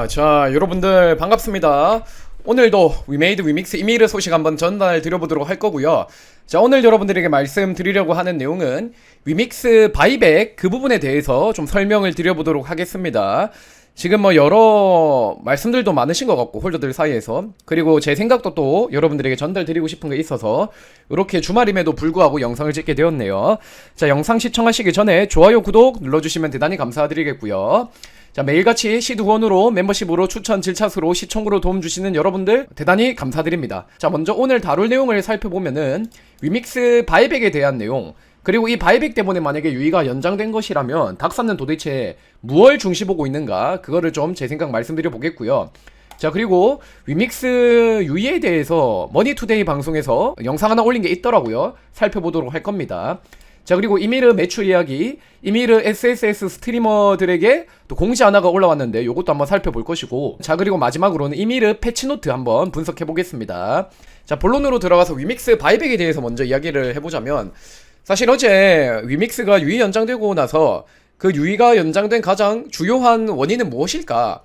자, 여러분들 반갑습니다. 오늘도 위메이드 위믹스 이미르 소식 한번 전달 드려보도록 할 거고요. 자, 오늘 여러분들에게 말씀드리려고 하는 내용은 위믹스 바이백 그 부분에 대해서 좀 설명을 드려보도록 하겠습니다. 지금 뭐 여러 말씀들도 많으신 것 같고 홀더들 사이에서, 그리고 제 생각도 또 여러분들에게 전달드리고 싶은 게 있어서 이렇게 주말임에도 불구하고 영상을 찍게 되었네요. 자, 영상 시청하시기 전에 좋아요, 구독 눌러주시면 대단히 감사드리겠고요. 자, 매일같이 시드 후원으로, 멤버십으로, 추천, 질차수로, 시청으로 도움 주시는 여러분들 대단히 감사드립니다. 자, 먼저 오늘 다룰 내용을 살펴보면은 위믹스 바이백에 대한 내용, 그리고 이 바이백 때문에 만약에 유의가 연장된 것이라면 닥사는 도대체 무엇을 중시 보고 있는가, 그거를 좀 제 생각 말씀드려 보겠고요. 자, 그리고 위믹스 유의에 대해서 머니투데이 방송에서 영상 하나 올린 게 있더라고요. 살펴보도록 할 겁니다. 자, 그리고 이미르 매출 이야기, 이미르 SSS 스트리머들에게 또 공지 하나가 올라왔는데 요것도 한번 살펴볼 것이고, 자, 그리고 마지막으로는 이미르 패치노트 한번 분석해 보겠습니다. 자, 본론으로 들어가서 위믹스 바이백에 대해서 먼저 이야기를 해보자면, 사실 어제 위믹스가 유의 연장되고 나서 그 유의가 연장된 가장 주요한 원인은 무엇일까?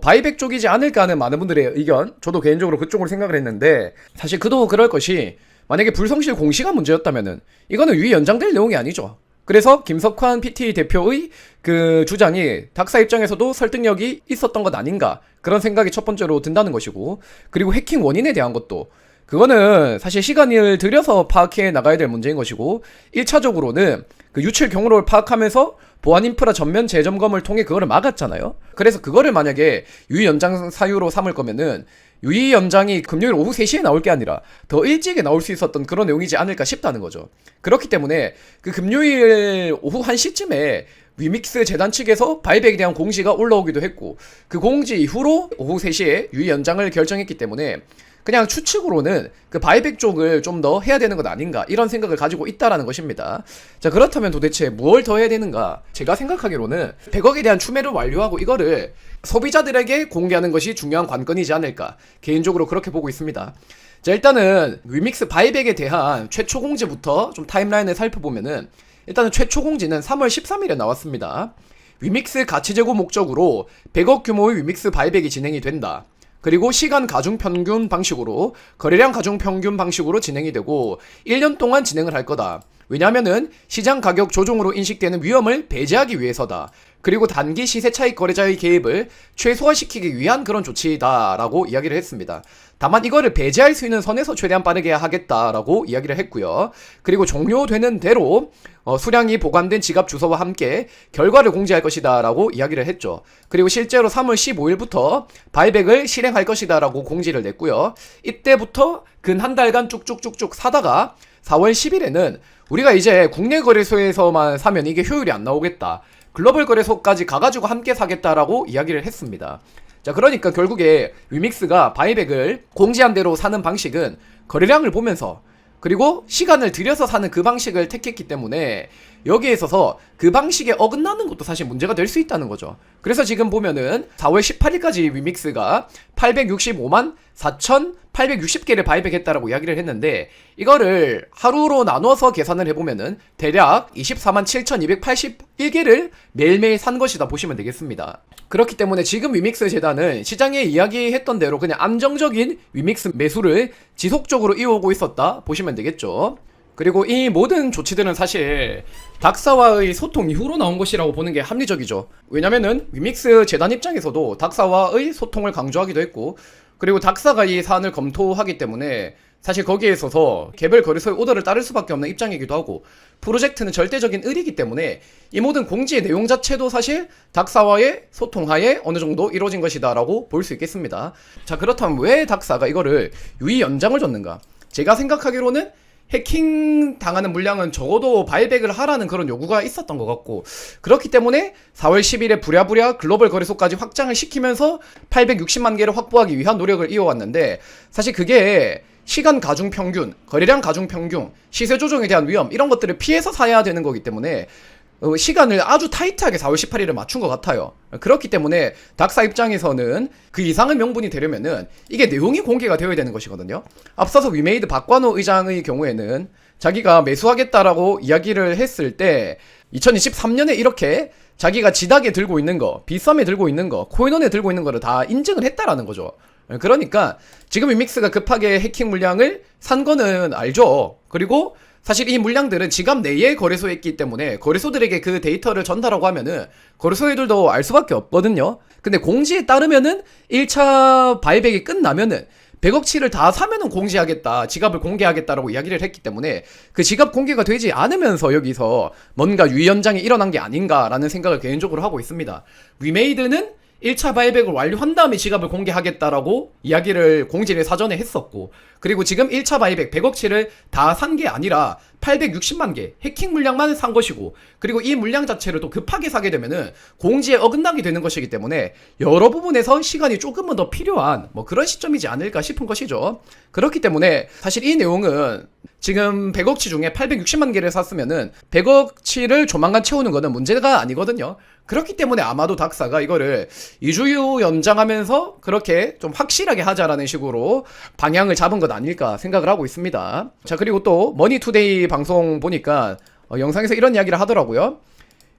바이백 쪽이지 않을까 하는 많은 분들의 의견, 저도 개인적으로 그쪽으로 생각을 했는데, 사실 그도 그럴 것이, 만약에 불성실 공시가 문제였다면은 이거는 유의 연장될 내용이 아니죠. 그래서 김석환 PT 대표의 그 주장이 닥사 입장에서도 설득력이 있었던 것 아닌가, 그런 생각이 첫 번째로 든다는 것이고, 그리고 해킹 원인에 대한 것도 그거는 사실 시간을 들여서 파악해 나가야 될 문제인 것이고, 1차적으로는 그 유출 경로를 파악하면서 보안 인프라 전면 재점검을 통해 그거를 막았잖아요. 그래서 그거를 만약에 유의 연장 사유로 삼을 거면은 유의 연장이 금요일 오후 3시에 나올 게 아니라 더 일찍에 나올 수 있었던 그런 내용이지 않을까 싶다는 거죠. 그렇기 때문에 그 금요일 오후 1시쯤에 위믹스 재단 측에서 바이백에 대한 공지가 올라오기도 했고, 그 공지 이후로 오후 3시에 유의 연장을 결정했기 때문에 그냥 추측으로는 그 바이백 쪽을 좀 더 해야 되는 것 아닌가, 이런 생각을 가지고 있다라는 것입니다. 자, 그렇다면 도대체 뭘 더 해야 되는가? 제가 생각하기로는 100억에 대한 추매를 완료하고 이거를 소비자들에게 공개하는 것이 중요한 관건이지 않을까, 개인적으로 그렇게 보고 있습니다. 자, 일단은 위믹스 바이백에 대한 최초 공지부터 좀 타임라인을 살펴보면은, 일단은 최초 공지는 3월 13일에 나왔습니다. 위믹스 가치 제고 목적으로 100억 규모의 위믹스 바이백이 진행이 된다. 그리고 시간 가중 평균 방식으로, 거래량 가중 평균 방식으로 진행이 되고 1년 동안 진행을 할 거다. 왜냐면은 시장 가격 조종으로 인식되는 위험을 배제하기 위해서다. 그리고 단기 시세 차익 거래자의 개입을 최소화시키기 위한 그런 조치다라고 이야기를 했습니다. 다만 이거를 배제할 수 있는 선에서 최대한 빠르게 하겠다라고 이야기를 했고요. 그리고 종료되는 대로 수량이 보관된 지갑 주소와 함께 결과를 공지할 것이다 라고 이야기를 했죠. 그리고 실제로 3월 15일부터 바이백을 실행할 것이다 라고 공지를 냈고요. 이때부터 근 한 달간 쭉쭉쭉쭉 사다가 4월 10일에는 우리가 이제 국내 거래소에서만 사면 이게 효율이 안 나오겠다, 글로벌 거래소까지 가가지고 함께 사겠다라고 이야기를 했습니다. 자, 그러니까 결국에 위믹스가 바이백을 공지한 대로 사는 방식은 거래량을 보면서, 그리고 시간을 들여서 사는 그 방식을 택했기 때문에 여기에 있어서 그 방식에 어긋나는 것도 사실 문제가 될 수 있다는 거죠. 그래서 지금 보면은 4월 18일까지 위믹스가 865만 4,860개를 바이백했다라고 이야기를 했는데, 이거를 하루로 나눠서 계산을 해보면은 대략 24만 7,281개를 매일매일 산 것이다 보시면 되겠습니다. 그렇기 때문에 지금 위믹스 재단은 시장에 이야기했던 대로 그냥 안정적인 위믹스 매수를 지속적으로 이어오고 있었다 보시면 되겠죠. 그리고 이 모든 조치들은 사실 닥사와의 소통 이후로 나온 것이라고 보는 게 합리적이죠. 왜냐면은 위믹스 재단 입장에서도 닥사와의 소통을 강조하기도 했고, 그리고 닥사가 이 사안을 검토하기 때문에 사실 거기에 있어서 개별 거래소의 오더를 따를 수밖에 없는 입장이기도 하고, 프로젝트는 절대적인 의리이기 때문에 이 모든 공지의 내용 자체도 사실 닥사와의 소통하에 어느 정도 이루어진 것이다 라고 볼 수 있겠습니다. 자, 그렇다면 왜 닥사가 이거를 유의 연장을 줬는가? 제가 생각하기로는 해킹 당하는 물량은 적어도 바이백을 하라는 그런 요구가 있었던 것 같고, 그렇기 때문에 4월 10일에 부랴부랴 글로벌 거래소까지 확장을 시키면서 860만 개를 확보하기 위한 노력을 이어왔는데, 사실 그게 시간 가중 평균, 거래량 가중 평균, 시세 조정에 대한 위험, 이런 것들을 피해서 사야 되는 거기 때문에 시간을 아주 타이트하게 4월 18일에 맞춘 것 같아요. 그렇기 때문에 닥사 입장에서는 그 이상의 명분이 되려면은 이게 내용이 공개가 되어야 되는 것이거든요. 앞서서 위메이드 박관호 의장의 경우에는 자기가 매수하겠다라고 이야기를 했을 때 2023년에 이렇게 자기가 지닥에 들고 있는 거, 비썸에 들고 있는 거, 코인원에 들고 있는 거를 다 인증을 했다라는 거죠. 그러니까 지금 위믹스가 급하게 해킹 물량을 산 거는 알죠. 그리고 사실 이 물량들은 지갑 내에 거래소에 있기 때문에 거래소들에게 그 데이터를 전달하고 하면은 거래소애들도 알 수밖에 없거든요. 근데 공지에 따르면은 1차 바이백이 끝나면은 100억치를 다 사면은 공지하겠다, 지갑을 공개하겠다라고 이야기를 했기 때문에 그 지갑 공개가 되지 않으면서 여기서 뭔가 유연장이 일어난 게 아닌가라는 생각을 개인적으로 하고 있습니다. 위메이드는 1차 바이백을 완료한 다음에 지갑을 공개하겠다라고 이야기를 공지를 사전에 했었고, 그리고 지금 1차 바이백 100억치를 다 산 게 아니라 860만 개 해킹 물량만 산 것이고, 그리고 이 물량 자체를 또 급하게 사게 되면은 공지에 어긋나게 되는 것이기 때문에 여러 부분에서 시간이 조금은 더 필요한 뭐 그런 시점이지 않을까 싶은 것이죠. 그렇기 때문에 사실 이 내용은 지금 100억치 중에 860만 개를 샀으면은 100억치를 조만간 채우는 거는 문제가 아니거든요. 그렇기 때문에 아마도 닥사가 이거를 2주 연장하면서 그렇게 좀 확실하게 하자라는 식으로 방향을 잡은 것 아닐까 생각을 하고 있습니다. 자, 그리고 또 머니투데이 방송 보니까 영상에서 이런 이야기를 하더라고요.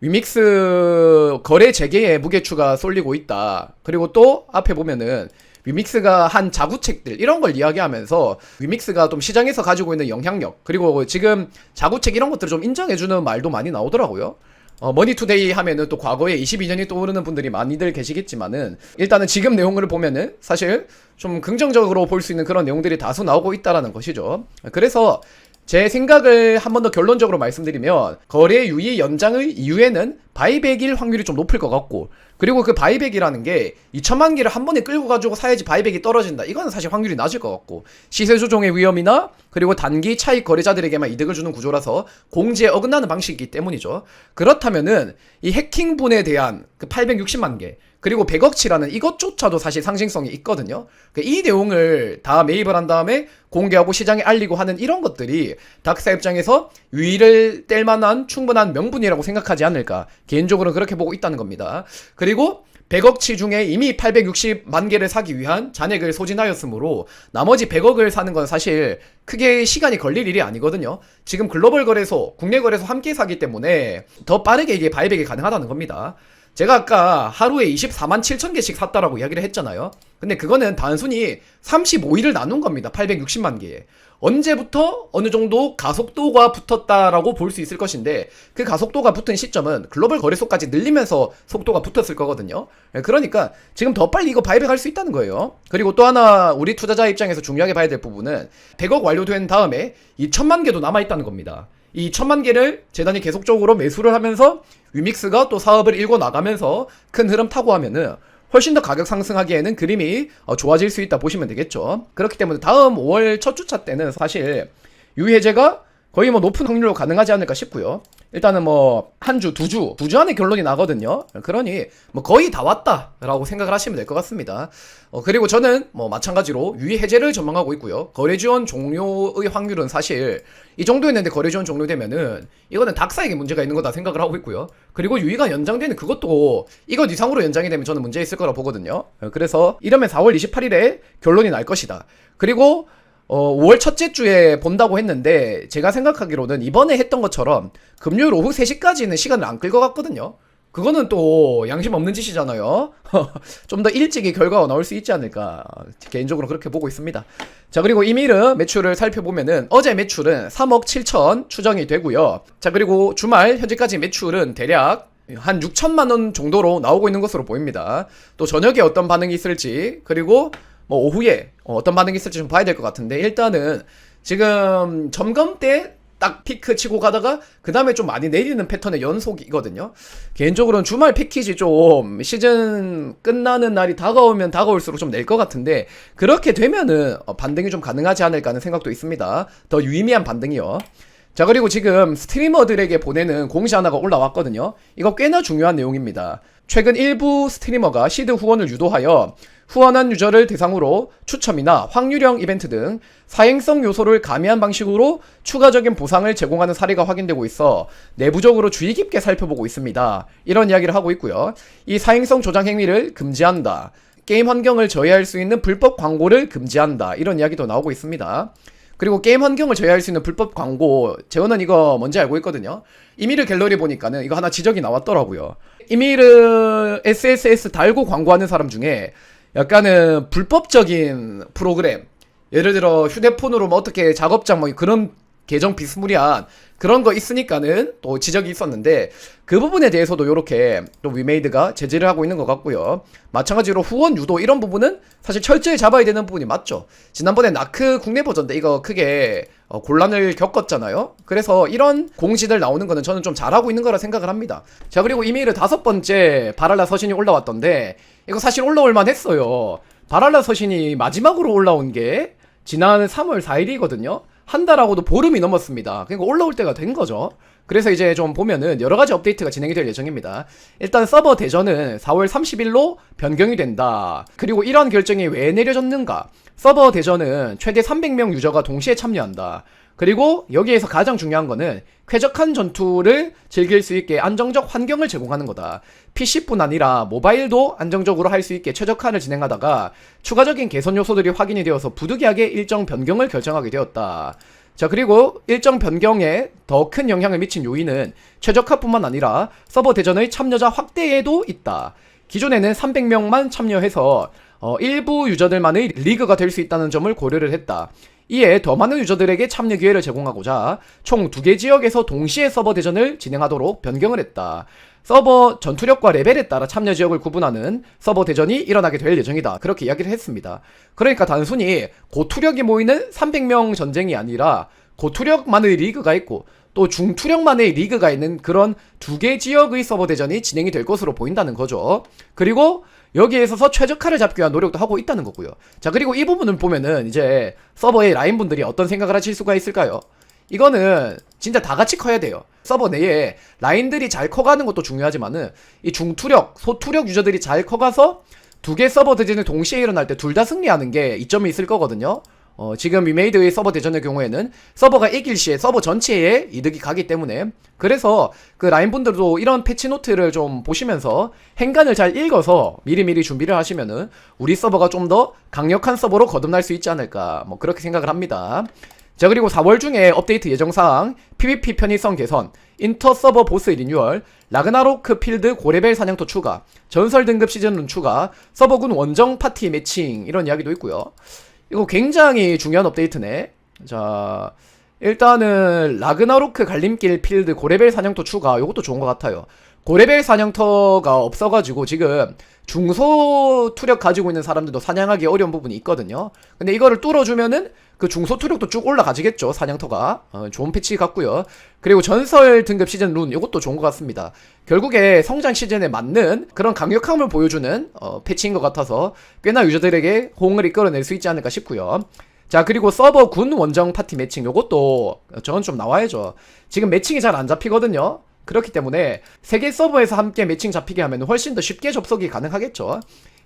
위믹스 거래 재개에 무게추가 쏠리고 있다. 그리고 또 앞에 보면은 위믹스가 한 자구책들 이런 걸 이야기하면서 위믹스가 좀 시장에서 가지고 있는 영향력, 그리고 지금 자구책 이런 것들을 좀 인정해주는 말도 많이 나오더라고요. 머니투데이 하면은 또 과거에 22년이 떠오르는 분들이 많이들 계시겠지만은, 일단은 지금 내용을 보면은 사실 좀 긍정적으로 볼 수 있는 그런 내용들이 다수 나오고 있다라는 것이죠. 그래서 제 생각을 한 번 더 결론적으로 말씀드리면, 거래 유예 연장의 이유에는 바이백일 확률이 좀 높을 것 같고, 그리고 그 바이백이라는 게 2천만 개를 한 번에 끌고 가지고 사야지 바이백이 떨어진다, 이거는 사실 확률이 낮을 것 같고, 시세 조정의 위험이나 그리고 단기 차익 거래자들에게만 이득을 주는 구조라서 공지에 어긋나는 방식이기 때문이죠. 그렇다면은 이 해킹분에 대한 그 860만 개 그리고 100억치라는 이것조차도 사실 상징성이 있거든요. 이 내용을 다 매입을 한 다음에 공개하고 시장에 알리고 하는 이런 것들이 닥사 입장에서 유의를 뗄 만한 충분한 명분이라고 생각하지 않을까, 개인적으로는 그렇게 보고 있다는 겁니다. 그리고 100억치 중에 이미 860만 개를 사기 위한 잔액을 소진하였으므로 나머지 100억을 사는 건 사실 크게 시간이 걸릴 일이 아니거든요. 지금 글로벌 거래소, 국내 거래소 함께 사기 때문에 더 빠르게 이게 바이백이 가능하다는 겁니다. 제가 아까 하루에 24만 7천 개씩 샀다라고 이야기를 했잖아요. 근데 그거는 단순히 35일을 나눈 겁니다. 860만 개에. 언제부터 어느 정도 가속도가 붙었다라고 볼 수 있을 것인데, 그 가속도가 붙은 시점은 글로벌 거래소까지 늘리면서 속도가 붙었을 거거든요. 그러니까 지금 더 빨리 이거 바이백할 수 있다는 거예요. 그리고 또 하나 우리 투자자 입장에서 중요하게 봐야 될 부분은 100억 완료된 다음에 2천만 개도 남아있다는 겁니다. 이 2천만 개를 재단이 계속적으로 매수를 하면서 위믹스가 또 사업을 일궈 나가면서 큰 흐름 타고 하면은 훨씬 더 가격 상승하기에는 그림이 좋아질 수 있다 보시면 되겠죠. 그렇기 때문에 다음 5월 첫 주차 때는 사실 유의 해제가 거의 뭐 높은 확률로 가능하지 않을까 싶고요. 일단은 뭐 한 주, 두 주 안에 결론이 나거든요. 그러니 뭐 거의 다 왔다라고 생각을 하시면 될 것 같습니다. 그리고 저는 뭐 마찬가지로 유의 해제를 전망하고 있고요. 거래 지원 종료의 확률은 사실 이 정도 했는데 거래 지원 종료되면은 이거는 닥사에게 문제가 있는 거다 생각을 하고 있고요. 그리고 유의가 연장되는 그것도 이것 이상으로 연장이 되면 저는 문제 있을 거라 보거든요. 그래서 이러면 4월 28일에 결론이 날 것이다. 그리고 5월 첫째 주에 본다고 했는데, 제가 생각하기로는 이번에 했던 것처럼 금요일 오후 3시까지는 시간을 안 끌 것 같거든요. 그거는 또 양심 없는 짓이잖아요. 좀 더 일찍이 결과가 나올 수 있지 않을까, 개인적으로 그렇게 보고 있습니다. 자, 그리고 이미르 매출을 살펴보면은 어제 매출은 3억 7천 추정이 되고요. 자, 그리고 주말 현재까지 매출은 대략 한 6천만 원 정도로 나오고 있는 것으로 보입니다. 또 저녁에 어떤 반응이 있을지, 그리고 뭐 오후에 어떤 반응이 있을지 좀 봐야 될 것 같은데, 일단은 지금 점검 때 딱 피크 치고 가다가 그 다음에 좀 많이 내리는 패턴의 연속이거든요. 개인적으로는 주말 패키지 좀 시즌 끝나는 날이 다가오면 다가올수록 좀 낼 것 같은데, 그렇게 되면은 반등이 좀 가능하지 않을까 하는 생각도 있습니다. 더 유의미한 반등이요. 자, 그리고 지금 스트리머들에게 보내는 공시 하나가 올라왔거든요. 이거 꽤나 중요한 내용입니다. 최근 일부 스트리머가 시드 후원을 유도하여 후원한 유저를 대상으로 추첨이나 확률형 이벤트 등 사행성 요소를 가미한 방식으로 추가적인 보상을 제공하는 사례가 확인되고 있어 내부적으로 주의 깊게 살펴보고 있습니다. 이런 이야기를 하고 있고요. 이 사행성 조장 행위를 금지한다. 게임 환경을 저해할 수 있는 불법 광고를 금지한다. 이런 이야기도 나오고 있습니다. 그리고 게임 환경을 제어할 수 있는 불법 광고, 재원은 이거 뭔지 알고 있거든요. 이미르 갤러리 보니까는 이거 하나 지적이 나왔더라고요. 이미르 SSS 달고 광고하는 사람 중에 약간은 불법적인 프로그램, 예를 들어 휴대폰으로 뭐 어떻게 작업장 뭐 그런 계정 비스무리한 그런 거 있으니까는 또 지적이 있었는데, 그 부분에 대해서도 요렇게 또 위메이드가 제재를 하고 있는 것 같고요. 마찬가지로 후원 유도 이런 부분은 사실 철저히 잡아야 되는 부분이 맞죠. 지난번에 나크 국내 버전 때 이거 크게 곤란을 겪었잖아요. 그래서 이런 공지들 나오는 거는 저는 좀 잘하고 있는 거라 생각을 합니다. 자, 그리고 이메일을 5번째 바랄라 서신이 올라왔던데, 이거 사실 올라올만 했어요. 바랄라 서신이 마지막으로 올라온 게 지난 3월 4일이거든요. 한 달하고도 보름이 넘었습니다. 그러니까 올라올 때가 된 거죠. 그래서 이제 좀 보면은 여러가지 업데이트가 진행이 될 예정입니다. 일단 서버 대전은 4월 30일로 변경이 된다. 그리고 이러한 결정이 왜 내려졌는가? 서버 대전은 최대 300명 유저가 동시에 참여한다. 그리고 여기에서 가장 중요한 거는 쾌적한 전투를 즐길 수 있게 안정적 환경을 제공하는 거다. PC뿐 아니라 모바일도 안정적으로 할 수 있게 최적화를 진행하다가 추가적인 개선 요소들이 확인이 되어서 부득이하게 일정 변경을 결정하게 되었다. 자, 그리고 일정 변경에 더 큰 영향을 미친 요인은 최적화뿐만 아니라 서버 대전의 참여자 확대에도 있다. 기존에는 300명만 참여해서 일부 유저들만의 리그가 될 수 있다는 점을 고려를 했다. 이에 더 많은 유저들에게 참여 기회를 제공하고자 총 2개 지역에서 동시에 서버 대전을 진행하도록 변경을 했다. 서버 전투력과 레벨에 따라 참여 지역을 구분하는 서버 대전이 일어나게 될 예정이다. 그렇게 이야기를 했습니다. 그러니까 단순히 고투력이 모이는 300명 전쟁이 아니라 고투력만의 리그가 있고 또 중투력만의 리그가 있는 그런 2개 지역의 서버 대전이 진행이 될 것으로 보인다는 거죠. 그리고 여기에 있어서 최적화를 잡기 위한 노력도 하고 있다는 거고요. 자, 그리고 이 부분을 보면은 이제 서버의 라인분들이 어떤 생각을 하실 수가 있을까요? 이거는 진짜 다 같이 커야 돼요. 서버 내에 라인들이 잘 커가는 것도 중요하지만은 이 중투력, 소투력 유저들이 잘 커가서 2개 서버 대전이 동시에 일어날 때 둘 다 승리하는 게 이점이 있을 거거든요. 지금 위메이드의 서버 대전의 경우에는 서버가 이길 시에 서버 전체에 이득이 가기 때문에, 그래서 그 라인분들도 이런 패치노트를 좀 보시면서 행간을 잘 읽어서 미리미리 준비를 하시면은 우리 서버가 좀 더 강력한 서버로 거듭날 수 있지 않을까, 뭐 그렇게 생각을 합니다. 자, 그리고 4월 중에 업데이트 예정사항, PVP 편의성 개선, 인터 서버 보스 리뉴얼, 라그나로크 필드 고레벨 사냥터 추가, 전설 등급 시즌룬 추가, 서버군 원정 파티 매칭, 이런 이야기도 있고요. 이거 굉장히 중요한 업데이트네. 자, 일단은 라그나로크 갈림길 필드 고레벨 사냥터 추가, 요것도 좋은 것 같아요. 고레벨 사냥터가 없어가지고 지금 중소 투력 가지고 있는 사람들도 사냥하기 어려운 부분이 있거든요. 근데 이거를 뚫어주면은 그 중소 투력도 쭉 올라가지겠죠, 사냥터가. 좋은 패치 같고요. 그리고 전설 등급 시즌 룬, 이것도 좋은 것 같습니다. 결국에 성장 시즌에 맞는 그런 강력함을 보여주는 패치인 것 같아서 꽤나 유저들에게 호응을 이끌어낼 수 있지 않을까 싶고요. 자, 그리고 서버 군 원정 파티 매칭, 요것도 저건 좀 나와야죠. 지금 매칭이 잘 안 잡히거든요. 그렇기 때문에 3개 서버에서 함께 매칭 잡히게 하면 훨씬 더 쉽게 접속이 가능하겠죠.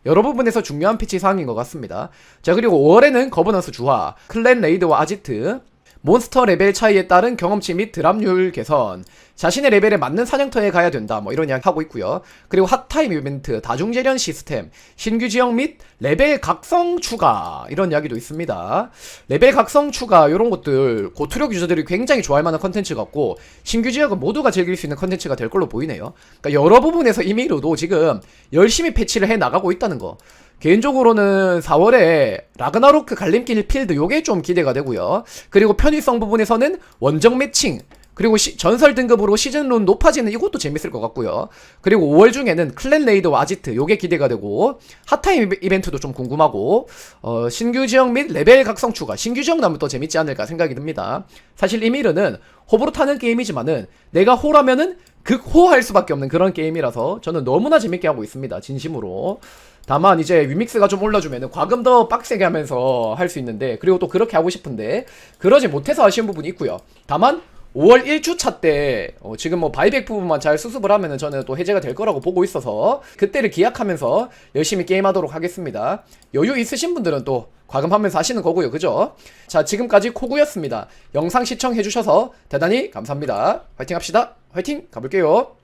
여러 부분에서 중요한 패치 사항인 것 같습니다. 자, 그리고 5월에는 거버넌스 주화, 클랜 레이드와 아지트, 몬스터 레벨 차이에 따른 경험치 및 드랍률 개선, 자신의 레벨에 맞는 사냥터에 가야 된다, 뭐 이런 이야기 하고 있고요. 그리고 핫타임 이벤트, 다중재련 시스템, 신규 지역 및 레벨 각성 추가, 이런 이야기도 있습니다. 레벨 각성 추가, 이런 것들 고투력 유저들이 굉장히 좋아할 만한 컨텐츠 같고, 신규 지역은 모두가 즐길 수 있는 컨텐츠가 될 걸로 보이네요. 그러니까 여러 부분에서 이미로도 지금 열심히 패치를 해 나가고 있다는 거. 개인적으로는 4월에 라그나로크 갈림길 필드, 요게 좀 기대가 되고요. 그리고 편의성 부분에서는 원정 매칭, 그리고 전설 등급으로 시즌룬 높아지는 이것도 재밌을 것 같고요. 그리고 5월 중에는 클랜 레이드와 아지트, 요게 기대가 되고, 핫타임 이벤트도 좀 궁금하고, 신규 지역 및 레벨 각성 추가, 신규 지역 나면 또 재밌지 않을까 생각이 듭니다. 사실 이미르는 호불호 타는 게임이지만은 내가 호라면은 극호할 수밖에 없는 그런 게임이라서 저는 너무나 재밌게 하고 있습니다, 진심으로. 다만 이제 위믹스가 좀 올라주면은 과금 더 빡세게 하면서 할 수 있는데, 그리고 또 그렇게 하고 싶은데 그러지 못해서 아쉬운 부분이 있고요. 다만 5월 1주차 때 지금 뭐 바이백 부분만 잘 수습을 하면은 저는 또 해제가 될 거라고 보고 있어서 그때를 기약하면서 열심히 게임하도록 하겠습니다. 여유 있으신 분들은 또 과금하면서 하시는 거고요, 그죠? 자, 지금까지 코구였습니다. 영상 시청해주셔서 대단히 감사합니다. 화이팅 합시다. 화이팅 가볼게요.